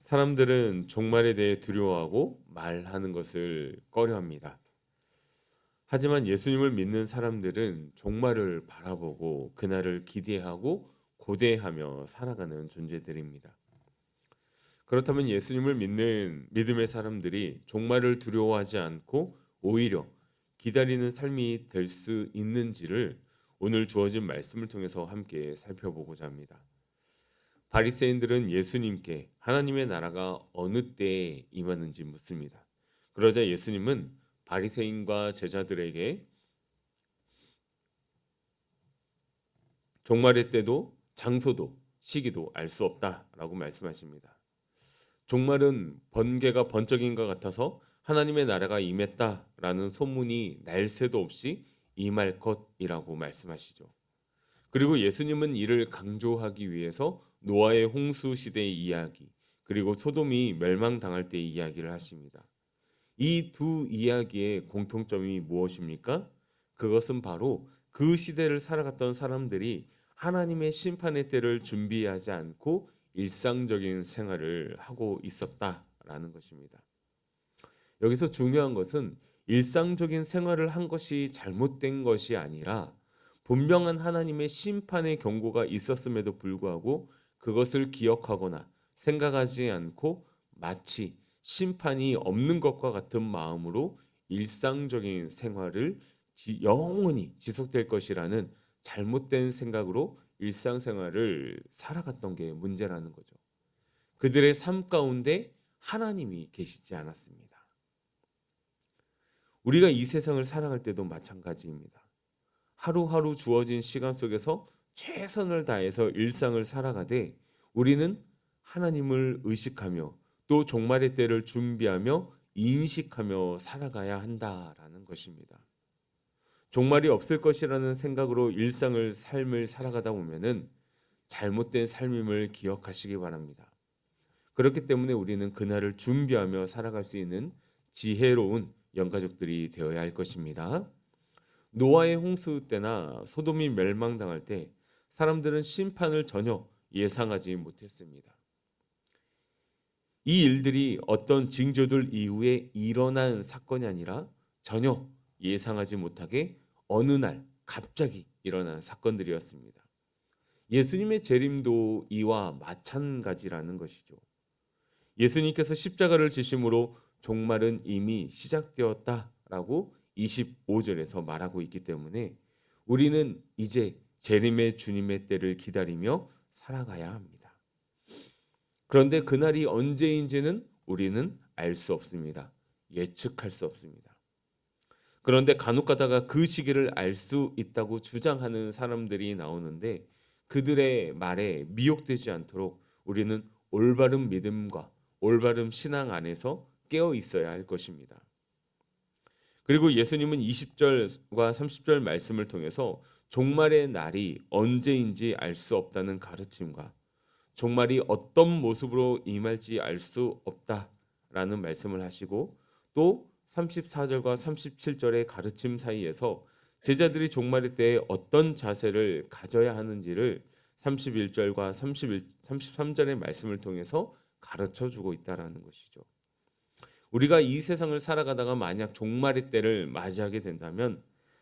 사람들은 종말에 대해 두려워하고 말하는 것을 꺼려합니다. 하지만 예수님을 믿는 사람들은 종말을 바라보고 그날을 기대하고 고대하며 살아가는 존재들입니다. 그렇다면 예수님을 믿는 믿음의 사람들이 종말을 두려워하지 않고 오히려 기다리는 삶이 될 수 있는지를 오늘 주어진 말씀을 통해서 함께 살펴보고자 합니다. 바리새인들은 예수님께 하나님의 나라가 어느 때에 임하는지 묻습니다. 그러자 예수님은 바리새인과 제자들에게 종말의 때도 장소도 시기도 알 수 없다라고 말씀하십니다. 종말은 번개가 번쩍인 것 같아서 하나님의 나라가 임했다라는 소문이 날 새도 없이 임할 것이라고 말씀하시죠. 그리고 예수님은 이를 강조하기 위해서 노아의 홍수 시대의 이야기, 그리고 소돔이 멸망당할 때의 이야기를 하십니다. 이 두 이야기의 공통점이 무엇입니까? 그것은 바로 그 시대를 살아갔던 사람들이 하나님의 심판의 때를 준비하지 않고 일상적인 생활을 하고 있었다라는 것입니다. 여기서 중요한 것은 일상적인 생활을 한 것이 잘못된 것이 아니라 분명한 하나님의 심판의 경고가 있었음에도 불구하고 그것을 기억하거나 생각하지 않고 마치 심판이 없는 것과 같은 마음으로 일상적인 생활을 영원히 지속될 것이라는 잘못된 생각으로 일상생활을 살아갔던 게 문제라는 거죠. 그들의 삶 가운데 하나님이 계시지 않았습니다. 우리가 이 세상을 살아갈 때도 마찬가지입니다. 하루하루 주어진 시간 속에서 최선을 다해서 일상을 살아가되 우리는 하나님을 의식하며 또 종말의 때를 준비하며 인식하며 살아가야 한다라는 것입니다. 종말이 없을 것이라는 생각으로 일상을 삶을 살아가다 보면은 잘못된 삶임을 기억하시기 바랍니다. 그렇기 때문에 우리는 그날을 준비하며 살아갈 수 있는 지혜로운 영가족들이 되어야 할 것입니다. 노아의 홍수 때나 소돔이 멸망당할 때 사람들은 심판을 전혀 예상하지 못했습니다. 이 일들이 어떤 징조들 이후에 일어난 사건이 아니라 전혀 예상하지 못하게 어느 날 갑자기 일어난 사건들이었습니다. 예수님의 재림도 이와 마찬가지라는 것이죠. 예수님께서 십자가를 지심으로 종말은 이미 시작되었다라고 25절에서 말하고 있기 때문에 우리는 이제 재림의 주님의 때를 기다리며 살아가야 합니다. 그런데 그날이 언제인지는 우리는 알 수 없습니다. 예측할 수 없습니다. 그런데 간혹 가다가 그 시기를 알 수 있다고 주장하는 사람들이 나오는데 그들의 말에 미혹되지 않도록 우리는 올바른 믿음과 올바른 신앙 안에서 깨어 있어야 할 것입니다. 그리고 예수님은 20절과 30절 말씀을 통해서 종말의 날이 언제인지 알 수 없다는 가르침과 종말이 어떤 모습으로 임할지 알 수 없다라는 말씀을 하시고 또 34절과 37절의 가르침 사이에서 제자들이 종말의 때에 어떤 자세를 가져야 하는지를 31절과 33절의 말씀을 통해서 가르쳐 주고 있다라는 것이죠. 우리가 이 세상을 살아가다가 만약 종말의 때를 맞이하게 된다면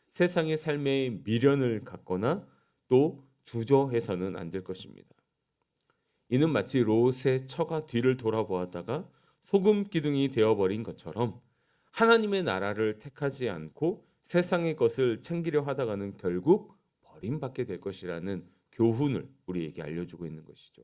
세상의 삶에 미련을 갖거나 또 주저해서는 안 될 것입니다. 이는 마치 롯의 처가 뒤를 돌아보았다가 소금 기둥이 되어버린 것처럼 하나님의 나라를 택하지 않고 세상의 것을 챙기려 하다가는 결국 버림받게 될 것이라는 교훈을 우리에게 알려주고 있는 것이죠.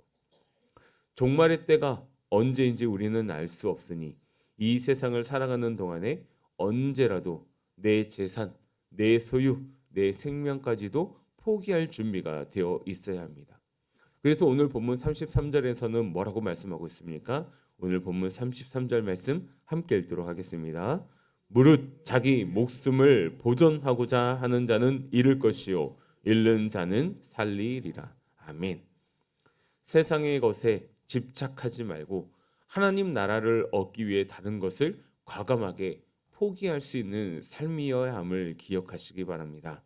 종말의 때가 언제인지 우리는 알 수 없으니 이 세상을 살아가는 동안에 언제라도 내 재산, 내 소유, 내 생명까지도 포기할 준비가 되어 있어야 합니다. 그래서 오늘 본문 33절에서는 뭐라고 말씀하고 있습니까? 오늘 본문 33절 말씀 함께 읽도록 하겠습니다. 무릇 자기 목숨을 보존하고자 하는 자는 잃을 것이요 잃는 자는 살리리라. 아멘. 세상의 것에 집착하지 말고 하나님 나라를 얻기 위해 다른 것을 과감하게 포기할 수 있는 삶이어야 함을 기억하시기 바랍니다.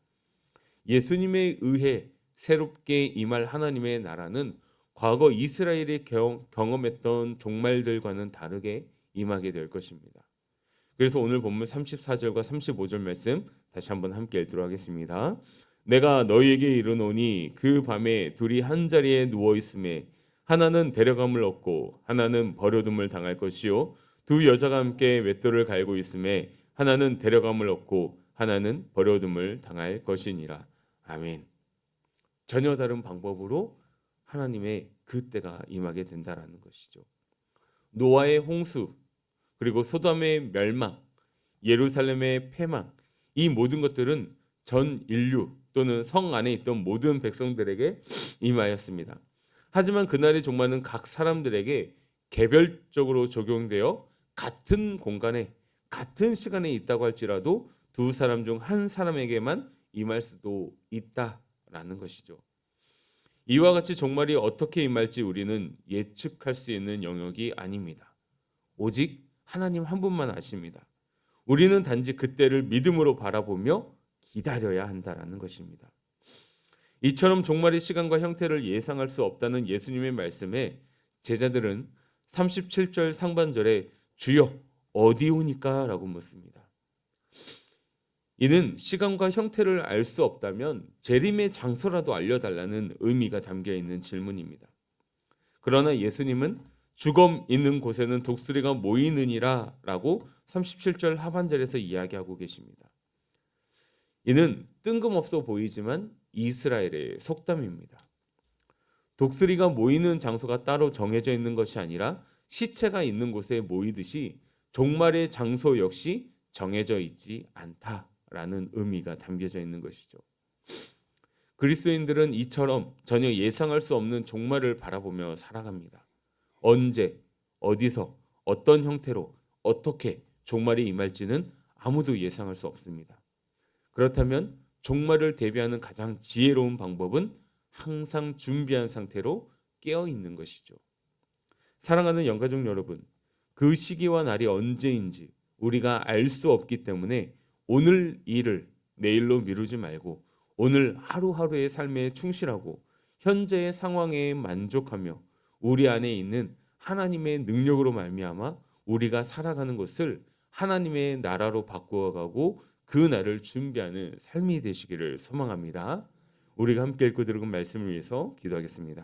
예수님에 의해 새롭게 임할 하나님의 나라는 과거 이스라엘이 경험했던 종말들과는 다르게 임하게 될 것입니다. 그래서 오늘 본문 34절과 35절 말씀 다시 한번 함께 읽도록 하겠습니다. 내가 너희에게 이르노니 그 밤에 둘이 한 자리에 누워 있음에 하나는 데려감을 얻고 하나는 버려둠을 당할 것이요 두 여자가 함께 맷돌을 갈고 있음에 하나는 데려감을 얻고 하나는 버려둠을 당할 것이니라. 아멘. 전혀 다른 방법으로 하나님의 그 때가 임하게 된다라는 것이죠. 노아의 홍수, 그리고 소돔의 멸망, 예루살렘의 패망, 이 모든 것들은 전 인류 또는 성 안에 있던 모든 백성들에게 임하였습니다. 하지만 그날의 종말은 각 사람들에게 개별적으로 적용되어 같은 공간에 같은 시간에 있다고 할지라도 두 사람 중 한 사람에게만 임할 수도 있다라는 것이죠. 이와 같이 종말이 어떻게 임할지 우리는 예측할 수 있는 영역이 아닙니다. 오직 하나님 한 분만 아십니다. 우리는 단지 그때를 믿음으로 바라보며 기다려야 한다라는 것입니다. 이처럼 종말의 시간과 형태를 예상할 수 없다는 예수님의 말씀에 제자들은 37절 상반절에 주여 어디 오니까? 라고 묻습니다. 이는 시간과 형태를 알 수 없다면 재림의 장소라도 알려달라는 의미가 담겨 있는 질문입니다. 그러나 예수님은 죽음 있는 곳에는 독수리가 모이느니라 라고 37절 하반절에서 이야기하고 계십니다. 이는 뜬금없어 보이지만 이스라엘의 속담입니다. 독수리가 모이는 장소가 따로 정해져 있는 것이 아니라 시체가 있는 곳에 모이듯이 종말의 장소 역시 정해져 있지 않다라는 의미가 담겨져 있는 것이죠. 그리스도인들은 이처럼 전혀 예상할 수 없는 종말을 바라보며 살아갑니다. 언제, 어디서, 어떤 형태로, 어떻게 종말이 임할지는 아무도 예상할 수 없습니다. 그렇다면 종말을 대비하는 가장 지혜로운 방법은 항상 준비한 상태로 깨어 있는 것이죠. 사랑하는 영가족 여러분, 그 시기와 날이 언제인지 우리가 알 수 없기 때문에 오늘 일을 내일로 미루지 말고 오늘 하루하루의 삶에 충실하고 현재의 상황에 만족하며 우리 안에 있는 하나님의 능력으로 말미암아 우리가 살아가는 것을 하나님의 나라로 바꾸어가고 그 날을 준비하는 삶이 되시기를 소망합니다. 우리가 함께 읽고 들은 말씀을 위해서 기도하겠습니다.